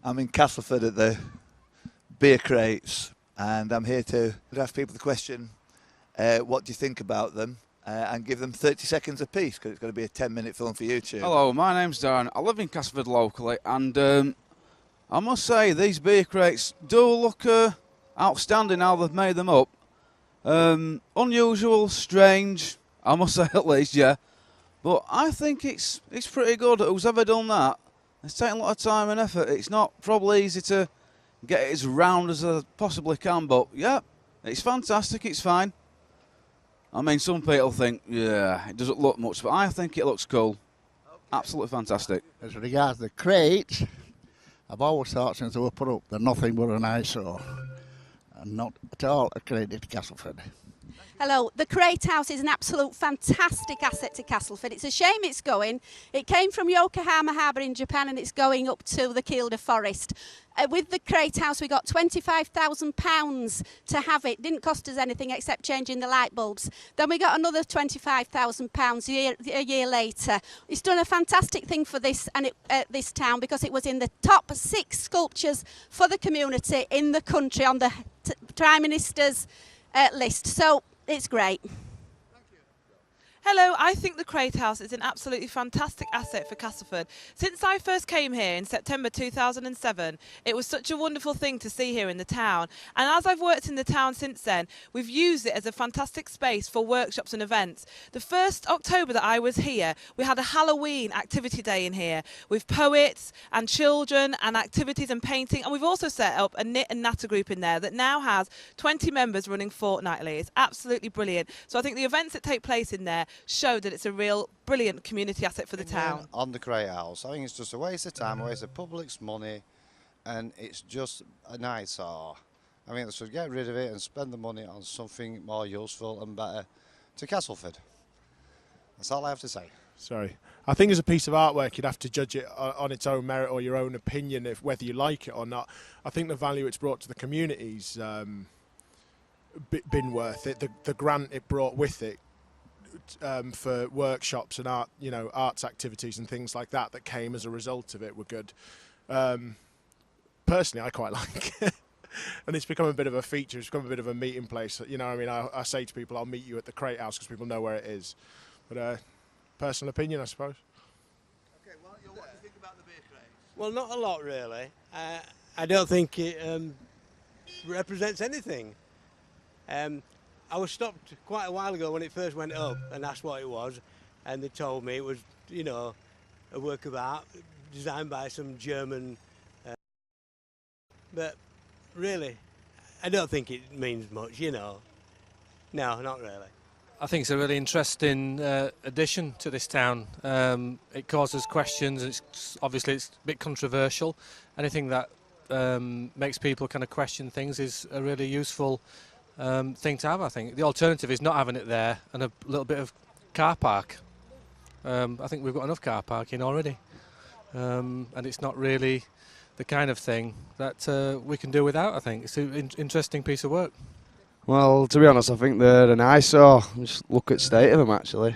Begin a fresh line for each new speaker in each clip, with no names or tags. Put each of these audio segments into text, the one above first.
I'm in Castleford at the beer crates, and I'm here to ask people the question, what do you think about them, and give them 30 seconds apiece, because it's going to be a 10-minute film for YouTube.
Hello, my name's Darren. I live in Castleford locally, and I must say these beer crates do look outstanding how they've made them up. Unusual, strange, I must say at least, yeah. But I think it's pretty good. Who's ever done that? It's taken a lot of time and effort. It's not probably easy to get it as round as I possibly can, but yeah, it's fantastic, it's fine. I mean, some people think, yeah, it doesn't look much, but I think it looks cool. Absolutely fantastic.
As regards the crates, I've always thought since they were put up, they're nothing but an eyesore. And not at all a credit to Castleford.
Hello, the Cratehouse is an absolute fantastic asset to Castleford. It's a shame it's going. It came from Yokohama Harbour in Japan and it's going up to the Kielder Forest. With the Cratehouse we got £25,000 to have it. Didn't cost us anything except changing the light bulbs. Then we got another £25,000 a year later. It's done a fantastic thing for this town because it was in the top 6 sculptures for the community in the country on the Prime Minister's list. So it's great.
Hello, I think the Cratehouse is an absolutely fantastic asset for Castleford. Since I first came here in September 2007, it was such a wonderful thing to see here in the town. And as I've worked in the town since then, we've used it as a fantastic space for workshops and events. The 1st October that I was here, we had a Halloween activity day in here with poets and children and activities and painting. And we've also set up a knit and natter group in there that now has 20 members running fortnightly. It's absolutely brilliant. So I think the events that take place in there show that it's a real brilliant community asset for the town.
On the Cratehouse, I think it's just a waste of time, a waste of public's money, and it's just an eyesore. I mean, they should get rid of it and spend the money on something more useful and better to Castleford. That's all I have to say.
Sorry. I think as a piece of artwork, you'd have to judge it on its own merit or your own opinion, if whether you like it or not. I think the value it's brought to the community's been worth it. The grant it brought with it, for workshops and arts activities and things like that came as a result of it were good. Personally, I quite like it. And it's become a bit of a feature. It's become a bit of a meeting place. You know, I mean, I say to people, I'll meet you at the Cratehouse because people know where it is. But personal opinion, I suppose.
Okay, well, what do you think about the beer crates?
Well, not a lot, really. I don't think it represents anything. I was stopped quite a while ago when it first went up and asked what it was, and they told me it was, you know, a work of art designed by some German. But really, I don't think it means much, you know. No, not really.
I think it's a really interesting addition to this town. It causes questions. It's a bit controversial. Anything that makes people kind of question things is a really useful thing to have, I think. The alternative is not having it there and a little bit of car park. I think we've got enough car parking already. And it's not really the kind of thing that we can do without, I think. It's an interesting piece of work.
Well, to be honest, I think they're an eyesore. Just look at the state of them, actually.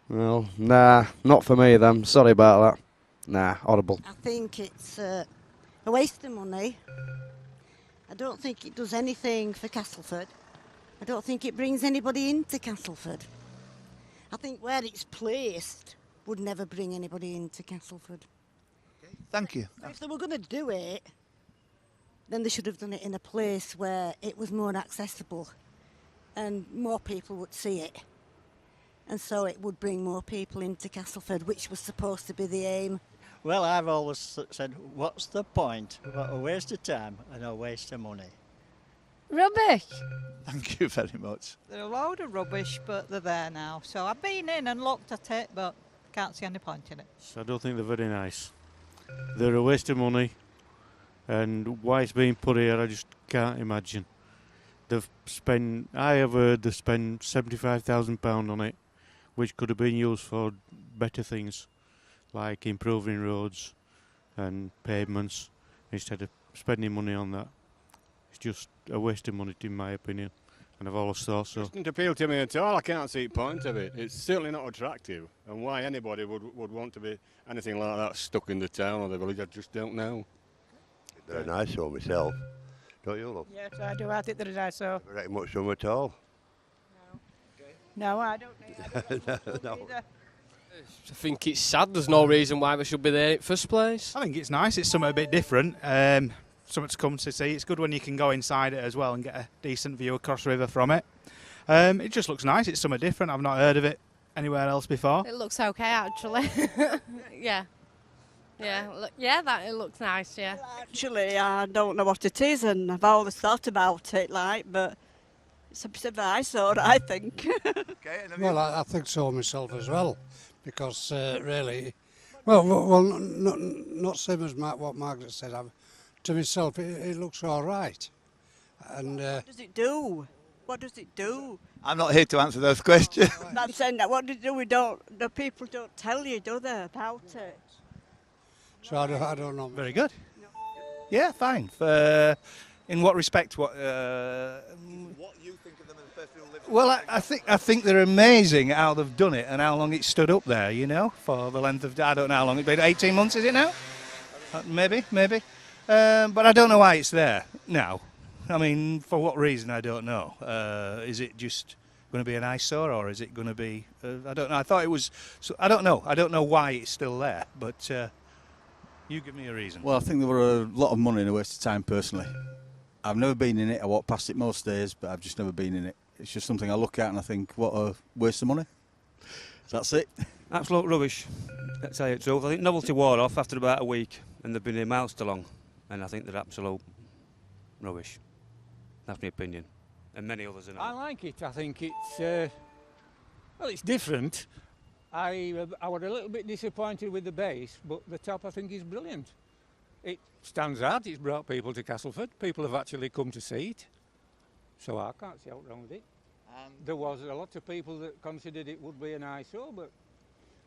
Well, nah, not for me, them. Sorry about that. Nah, horrible.
I think it's a waste of money. I don't think it does anything for Castleford. I don't think it brings anybody into Castleford. I think where it's placed would never bring anybody into Castleford.
Okay, thank you.
If they were going to do it, then they should have done it in a place where it was more accessible and more people would see it. And so it would bring more people into Castleford, which was supposed to be the aim.
Well, I've always said, what's the point? What a waste of time and a waste of money.
Rubbish.
Thank you very much.
They're a load of rubbish, but they're there now. So I've been in and looked at it, but can't see any point in it.
I don't think they're very nice. They're a waste of money, and why it's being put here, I just can't imagine. I have heard they spent £75,000 on it, which could have been used for better things, like improving roads and pavements, instead of spending money on that. It's just a waste of money, in my opinion, and I've always thought so.
It doesn't appeal to me at all. I can't see the point of it. It's certainly not attractive, and why anybody would want to be anything like that stuck in the town or the village, I just don't know.
They're a nice show myself. Don't you, love?
Yes, I do. I think they're a nice show.
I reckon much of them at all.
No, I don't
No.
either.
I think it's sad. There's no reason why we should be there in the first place.
I think it's nice. It's something a bit different. Something to come to see. It's good when you can go inside it as well and get a decent view across the river from it. It just looks nice. It's something different. I've not heard of it anywhere else before.
It looks okay, actually. Yeah. It looks nice, yeah.
Actually, I don't know what it is, and I've always thought about it, but it's a bit of an eyesore, I think.
Well, I think so myself as well, because really, well, not same as what Margaret said. To myself, it looks all right. And
what does it do? What does it do?
I'm not here to answer those questions.
I'm saying that what does it do? The people don't tell you, do they, about it?
So I don't know.
Very good. Yeah, fine. In what respect? What
you think of them as a person who lives?
Well, I think they're amazing how they've done it and how long it's stood up there. For the length of, I don't know how long it's been. 18 months, is it now? Maybe. But I don't know why it's there now. I mean, for what reason, I don't know. Is it just going to be an eyesore, or is it going to be? I don't know. I thought it was. So I don't know. I don't know why it's still there, but. You give me a reason.
Well, I think there were a lot of money and a waste of time personally. I've never been in it. I walk past it most days, but I've just never been in it. It's just something I look at and I think, what a waste of money. That's it.
Absolute rubbish. Let's tell you the truth. I think novelty wore off after about a week, and they've been here miles too long, and I think they're absolute rubbish. That's my opinion, and many others are.
I like it. I think it's it's different. I was a little bit disappointed with the base, but the top I think is brilliant. It stands out. It's brought people to Castleford. People have actually come to see it, so I can't see what's wrong with it. There was a lot of people that considered it would be an eyesore, but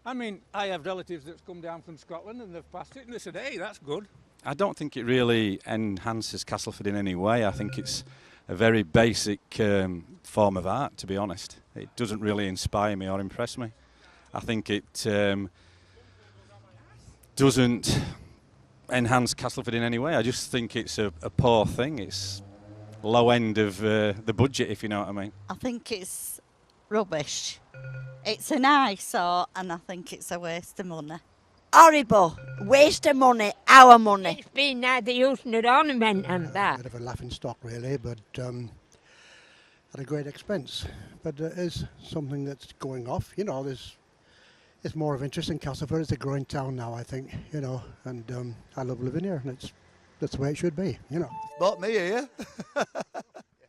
I mean, I have relatives that's come down from Scotland and they've passed it and they said, hey, that's good.
I don't think it really enhances Castleford in any way. I think it's a very basic form of art, to be honest. It doesn't really inspire me or impress me. I think it doesn't enhance Castleford in any way. I just think it's a poor thing. It's low end of the budget, if you know what I mean.
I think it's rubbish. It's an eyesore, and I think it's a waste of money.
Horrible. Waste of money, our money.
It's been there, the use and the ornament and that.
Bit of a laughing stock, really, but at a great expense. But it is something that's going off. It's more of interest in Castleford. It's a growing town now, I think, and I love living here, and that's the way it should be,
Not me here.
I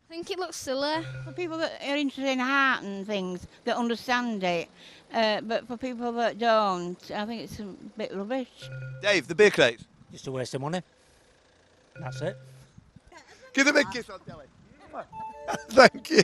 think it looks silly for people that are interested in art and things, that understand it, but for people that don't, I think it's a bit rubbish.
Dave, the beer crate.
Just a waste of money. That's it.
Give them a kiss on telly. Thank you.